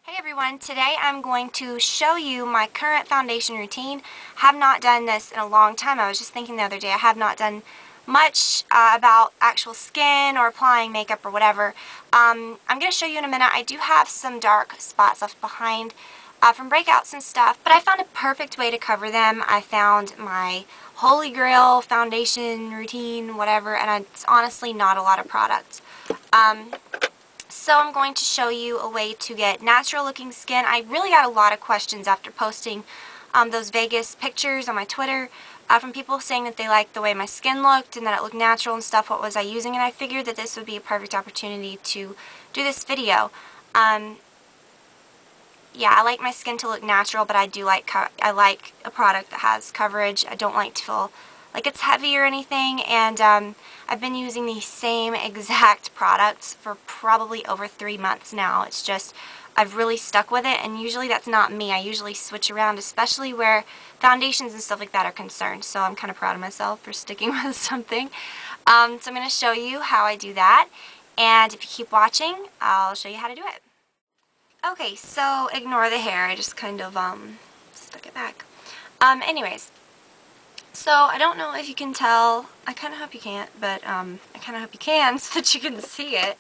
Hey everyone, today I'm going to show you my current foundation routine. Have not done this in a long time. I was just thinking the other day I have not done much about actual skin or applying makeup or whatever. I'm going to show you in a minute. I do have some dark spots left behind from breakouts and stuff, but I found a perfect way to cover them. I found my holy grail foundation routine, whatever, and it's honestly not a lot of products. So I'm going to show you a way to get natural looking skin. I really got a lot of questions after posting those Vegas pictures on my Twitter from people saying that they liked the way my skin looked and that it looked natural and stuff. What was I using? And I figured that this would be a perfect opportunity to do this video. Yeah, I like my skin to look natural, but I like a product that has coverage. I don't like to feel like it's heavy or anything, and I've been using the same exact products for probably over 3 months now. It's just I've really stuck with it, and usually that's not me. I usually switch around, especially where foundations and stuff like that are concerned, so I'm kind of proud of myself for sticking with something. So I'm going to show you how I do that, and if you keep watching, I'll show you how to do it. Okay, so ignore the hair. I just kind of stuck it back. Anyways, so I don't know if you can tell. I kind of hope you can't, but I kind of hope you can so that you can see it.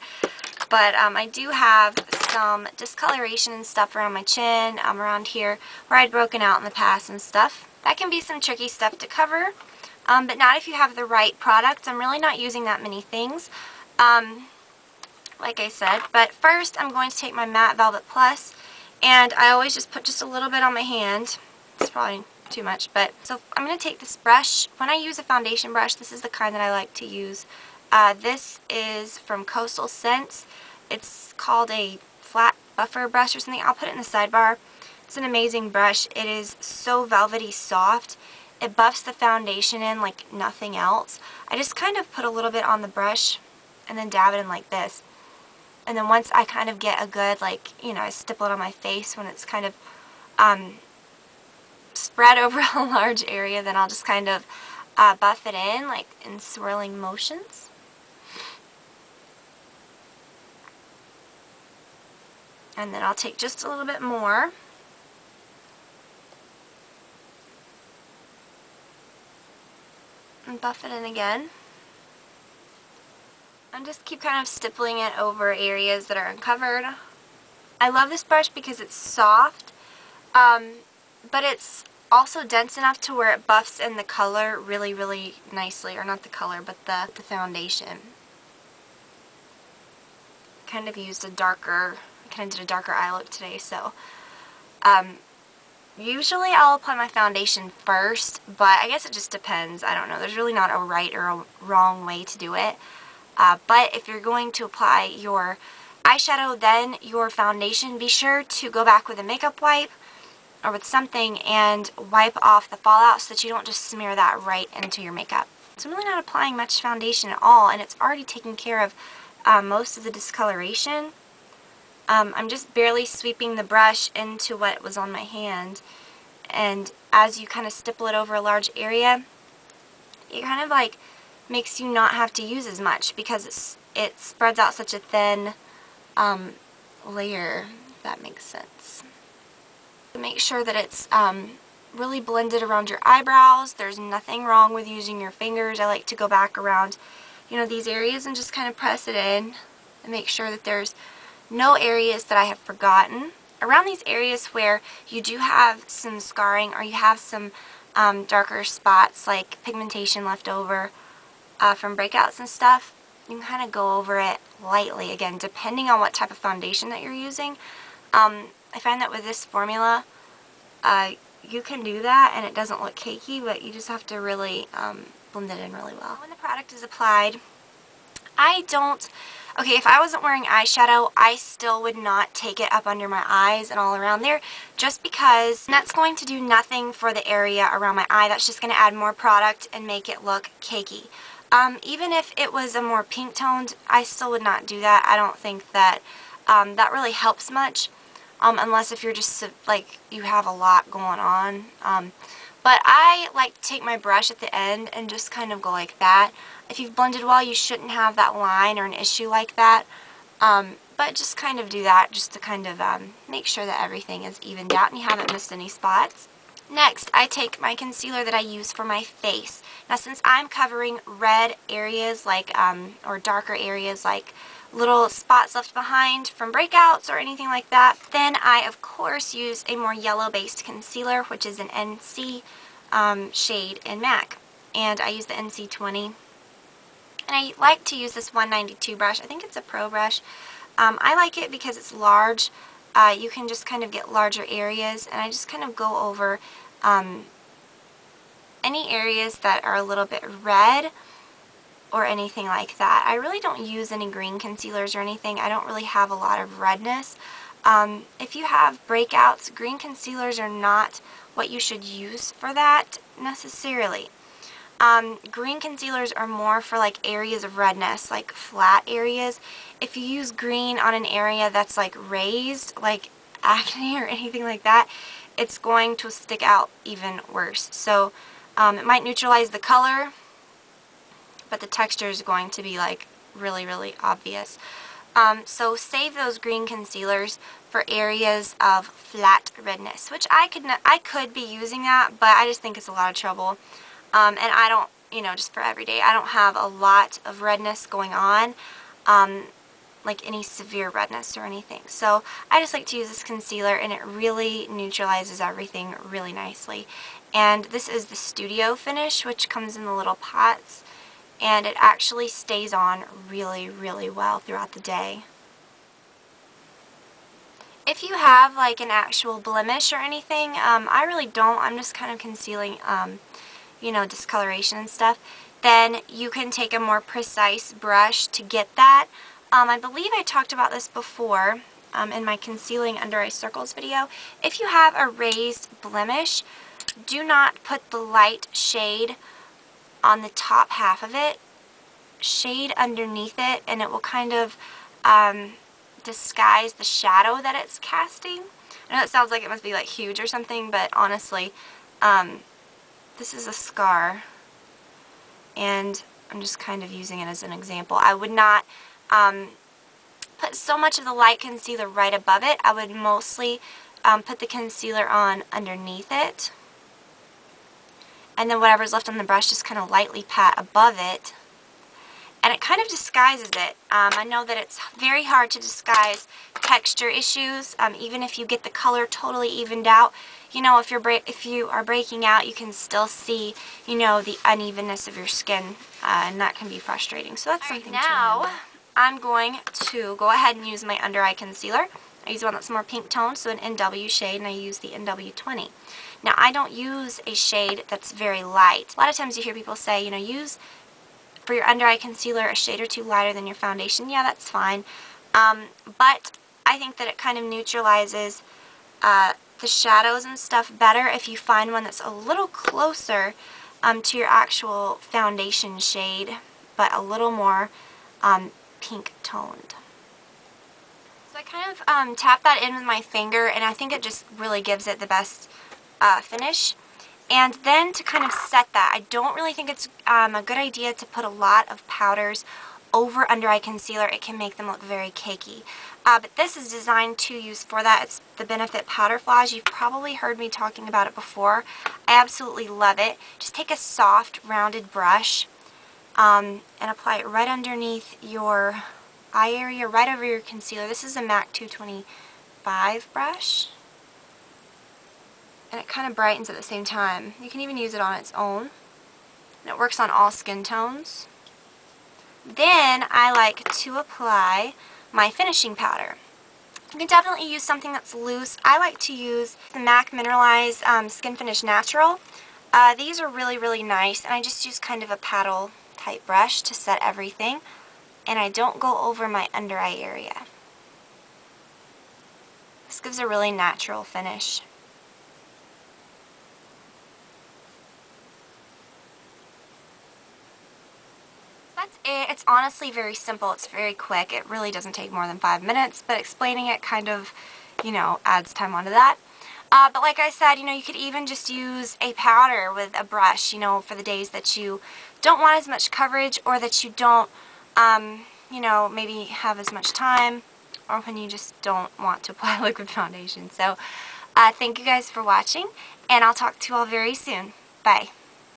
But I do have some discoloration and stuff around my chin, around here where I'd broken out in the past and stuff. That can be some tricky stuff to cover, but not if you have the right products. I'm really not using that many things. Like I said, but first I'm going to take my Matte Velvet Plus, and I always just put just a little bit on my hand. It's probably too much, but so I'm going to take this brush. When I use a foundation brush, this is the kind that I like to use. This is from Coastal Scents. It's called a flat buffer brush or something. I'll put it in the sidebar. It's an amazing brush. It is so velvety soft. It buffs the foundation in like nothing else. I just kind of put a little bit on the brush and then dab it in like this. And then once I kind of get a good, like, you know, I stipple it on my face when it's kind of spread over a large area, then I'll just kind of buff it in, like in swirling motions. And then I'll take just a little bit more. And buff it in again. And just keep kind of stippling it over areas that are uncovered. I love this brush because it's soft, but it's also dense enough to where it buffs in the color really, really nicely. Or not the color, but the foundation. Kind of used a darker, kind of did a darker eye look today, so usually I'll apply my foundation first, but I guess it just depends. I don't know. There's really not a right or a wrong way to do it. But if you're going to apply your eyeshadow, then your foundation, be sure to go back with a makeup wipe or with something and wipe off the fallout so that you don't just smear that right into your makeup. So I'm really not applying much foundation at all, and it's already taken care of most of the discoloration. I'm just barely sweeping the brush into what was on my hand, and as you kind of stipple it over a large area, it kind of like makes you not have to use as much because it spreads out such a thin layer, if that makes sense. Make sure that it's really blended around your eyebrows. There's nothing wrong with using your fingers. I like to go back around, you know, these areas and just kind of press it in and make sure that there's no areas that I have forgotten. Around these areas where you do have some scarring or you have some darker spots like pigmentation left over from breakouts and stuff, you can kind of go over it lightly, again, depending on what type of foundation that you're using. I find that with this formula, you can do that and it doesn't look cakey, but you just have to really blend it in really well. When the product is applied, if I wasn't wearing eyeshadow, I still would not take it up under my eyes and all around there, just because that's going to do nothing for the area around my eye. That's just going to add more product and make it look cakey. Even if it was a more pink toned, I still would not do that. I don't think that that really helps much, unless if you're just like you have a lot going on. But I like to take my brush at the end and just kind of go like that. If you've blended well, you shouldn't have that line or an issue like that. But just kind of do that just to kind of make sure that everything is evened out and you haven't missed any spots. Next, I take my concealer that I use for my face. Now, since I'm covering red areas like, or darker areas like little spots left behind from breakouts or anything like that, then I, of course, use a more yellow-based concealer, which is an NC shade in MAC. And I use the NC20. And I like to use this 192 brush. I think it's a pro brush. I like it because it's large. You can just kind of get larger areas, and I just kind of go over any areas that are a little bit red or anything like that. I really don't use any green concealers or anything. I don't really have a lot of redness. If you have breakouts, green concealers are not what you should use for that necessarily. Green concealers are more for like areas of redness, like flat areas. If you use green on an area that's like raised, like acne or anything like that, it's going to stick out even worse. So it might neutralize the color, but the texture is going to be like really, really obvious. So save those green concealers for areas of flat redness, which I could be using that, but I just think it's a lot of trouble. And I don't, you know, just for everyday, I don't have a lot of redness going on, like any severe redness or anything. So I just like to use this concealer, and it really neutralizes everything really nicely. And this is the Studio Finish, which comes in the little pots, and it actually stays on really, really well throughout the day. If you have like an actual blemish or anything, I really don't. I'm just kind of concealing, you know, discoloration and stuff. Then you can take a more precise brush to get that. I believe I talked about this before in my concealing under eye circles video. If you have a raised blemish, do not put the light shade on the top half of it. Shade underneath it, and it will kind of disguise the shadow that it's casting. I know it sounds like it must be like huge or something, but honestly, this is a scar, and I'm just kind of using it as an example. I would not put so much of the light concealer right above it. I would mostly put the concealer on underneath it, and then whatever's left on the brush just kind of lightly pat above it, and it kind of disguises it. I know that it's very hard to disguise texture issues, even if you get the color totally evened out. You know, if you are breaking out, you can still see, you know, the unevenness of your skin, and that can be frustrating. So that's something to remember. Now, I'm going to go ahead and use my under eye concealer. I use one that's more pink toned, so an NW shade, and I use the NW20. Now, I don't use a shade that's very light. A lot of times you hear people say, you know, use for your under eye concealer a shade or two lighter than your foundation. Yeah, that's fine. But I think that it kind of neutralizes the shadows and stuff better if you find one that's a little closer to your actual foundation shade, but a little more pink toned. So I kind of tap that in with my finger, and I think it just really gives it the best finish. And then to kind of set that, I don't really think it's a good idea to put a lot of powders over under eye concealer. It can make them look very cakey. But this is designed to use for that. It's the Benefit Powder Flage. You've probably heard me talking about it before. I absolutely love it. Just take a soft, rounded brush and apply it right underneath your eye area, right over your concealer. This is a MAC 225 brush. And it kind of brightens at the same time. You can even use it on its own. And it works on all skin tones. Then I like to apply my finishing powder. You can definitely use something that's loose. I like to use the MAC Mineralized Skin Finish Natural. These are really, really nice, and I just use kind of a paddle type brush to set everything. And I don't go over my under eye area. This gives a really natural finish. That's it. It's honestly very simple. It's very quick. It really doesn't take more than 5 minutes, but explaining it kind of, you know, adds time onto that. But like I said, you know, you could even just use a powder with a brush, you know, for the days that you don't want as much coverage, or that you don't, you know, maybe have as much time, or when you just don't want to apply liquid foundation. So thank you guys for watching, and I'll talk to you all very soon. Bye.